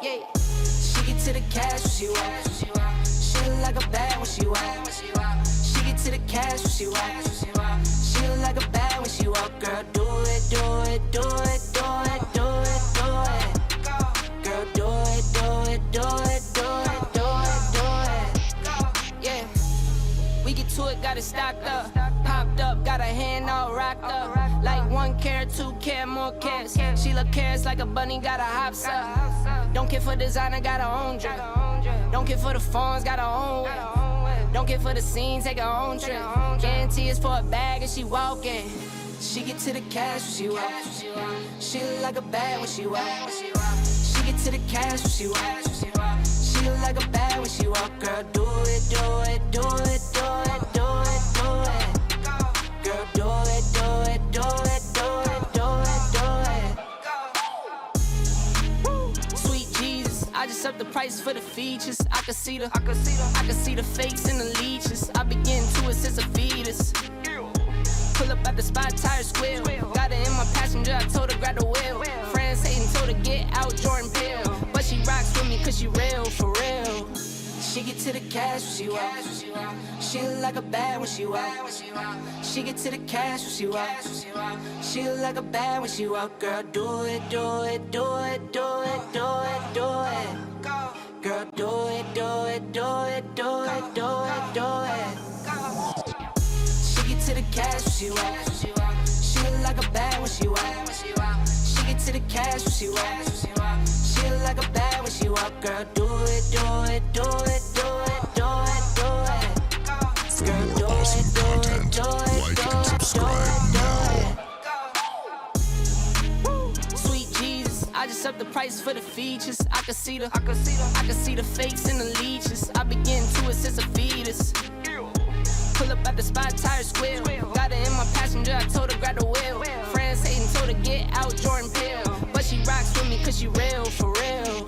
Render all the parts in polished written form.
Yeah. She get to the cash when she walk. She look like a bad when she walk. She get to the cash when she walk. She look like a bad when she walk. Girl, do it, do it, do it, do it, do it, do it. Girl, do it, do it, do it, do it, do it, do it. Yeah. We get to it, got it stocked up. Popped up, got her hand all rocked up. Like 1 carat, 2 carat, more carats. She look carrots like a bunny, got her hops up. Don't care for designer, got her own drip. Don't care for the phones, got her own whip. Don't care for the scene, take her own trip. Guarantee it's for a bag and she walking. She get to the cash when she walk. She look like a bag when she walk. She get to the cash when she walk. She look like a bag when she walk. Girl, do it, do it, do it, do it, do it, do it. Girl, do it, do it, do it, do it, do it, do it. Sweet Jesus, I just up the price for the features. I can see the fakes and the leeches. I been getting to it since a fetus. Pull up at the spot, tire squeal. Got her in my passenger, I told her grab the wheel. Friends hating, told her get out, Jordan Peele. But she rocks with me cause she real, for real. She get to the cash when she walk. She look like a bad when she walk. She get to the cash when she walk. She look like a bad when she walk. Girl, do it, do it, do it, do it, do it, do it. Girl, do it, do it, do it, do it, do it, do it. She get to the cash when she walk. She look like a bad when she walk. She get to the cash when she walk. She look like a bad when she walk. Girl, do it, do it, do it, do it, do it, do it. Girl, do it, do it, do it, do it, do it. Sweet Jesus, I just up the price for the features. I can see the fakes and the leeches. I been getting to it since a fetus. Pull up at the spot, tire squeal. Got her in my passenger, I told her grab the wheel. Friends hating, told her get out, Jordan Peele. But she rocks with me cause she real, for real.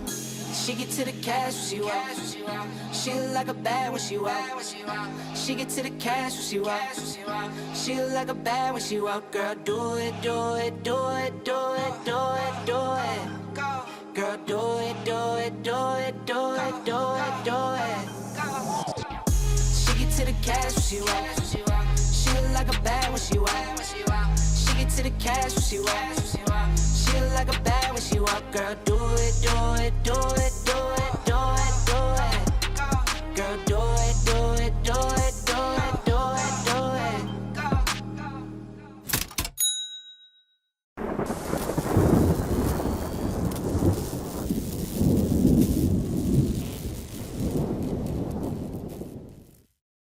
She get to the cash when she walk. She look like a bad when she walk. She get to the cash when she walk. She look like a bad when she walk. Girl, do it, do it, do it, do it, do it, do it. Girl, do it, do it, do it, do it, do it, do it. She get to the cash when she walk. She look like a bad when she walk. She get to the cash when she walk. She look like a bad when she walk. Girl, do it, do it, do it.